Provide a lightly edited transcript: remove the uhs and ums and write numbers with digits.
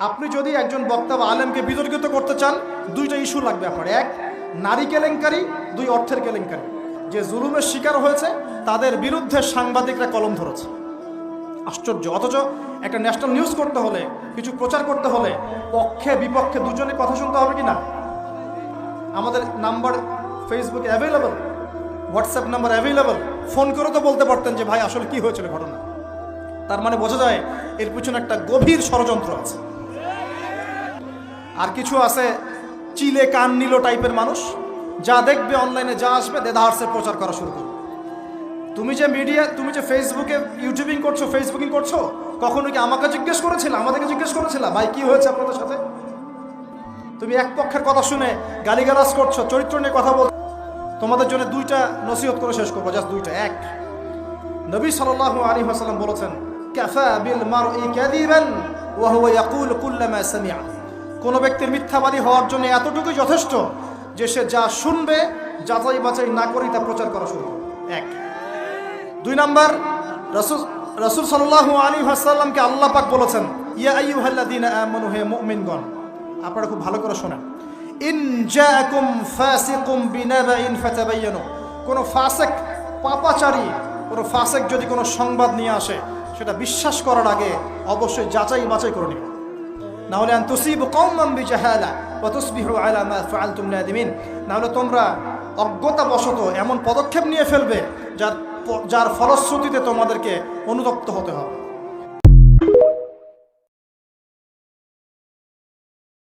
আপনি যদি একজন বক্তা বা আলেমকে বিতর্কিত করতে চান, দুইটা ইস্যু লাগবে আপনার। এক, নারী কেলেঙ্কারি, দুই, অর্থের কেলেঙ্কারি। যে জুলুমের শিকার হয়েছে তাদের বিরুদ্ধে সাংবাদিকরা কলম ধরেছে। আশ্চর্য। অথচ একটা ন্যাশনাল নিউজ করতে হলে, কিছু প্রচার করতে হলে পক্ষে বিপক্ষে দুজনে কথা শুনতে হবে কি না? আমাদের নাম্বার ফেসবুকে available, WhatsApp number available. Phone করে তো বলতে পারতেন যে ভাই আসলে কি হয়েছিল ঘটনা। তার মানে বোঝা যায় এর পিছনে একটা গভীর ষড়যন্ত্র আছে। আর কিছু আছে চিলে কান নিল টাইপের মানুষ, যা দেখবে অনলাইনে যা আসবে দেদারসে প্রচার করা শুরু করবে। তুমি যে মিডিয়া, তুমি যে ফেসবুকে ইউটিউবিং করছো, ফেসবুকিং করছো, কখনো কি আমাকে জিজ্ঞেস করেছিলা, আমাদেরকে জিজ্ঞেস করেছিলা ভাই কি হয়েছে আপনাদের সাথে? তুমি এক পক্ষের কথা শুনে গালিগালাজ করছো, চরিত্র নিয়ে কথা বল। তোমাদের জন্য দুইটা নসিহত করে শেষ করবো, জাস্ট দুইটা। এক, নবী সাল্লাল্লাহু আলাইহি ওয়াসাল্লাম বলেছেন, কাফা বিল মারই কাযিবান ওয়া হুয়া ইয়াকুল কুল্লামা সামিআ। কোনো ব্যক্তির মিথ্যাবাদী হওয়ার জন্য এতটুকুই যথেষ্ট যে সে যা শুনবে যাচাই বাছাই না করেই তা প্রচার করা শুরু করবে। এক। দুই নাম্বার, রাসূল সাল্লাল্লাহু আলাইহি ওয়াসাল্লামকে আল্লাহ পাক বলেছেন, ইয়া আইয়ুহাল্লাযীনা আমানু, হে মুমিনগণ, আপনারা খুব ভালো করে শোনেন, ইন জাআকুম ফাসিকুম বিনাবাইন ফাতাবায়ানু। কোনো ফাসিক, পাপাচারী কোনো ফাসিক যদি কোনো সংবাদ নিয়ে আসে, সেটা বিশ্বাস করার আগে অবশ্যই যাচাই বাছাই করে নিন। না হলে আন তুসিবু কওমান বিজাহালা ওয়া তুসবিহু আলা মা ফাআলতুম নাদিমিন। না হলে তোমরা অজ্ঞতাবশত এমন পদক্ষেপ নিয়ে ফেলবে যার ফলশ্রুতিতে তোমাদেরকে অনুতপ্ত হতে হবে।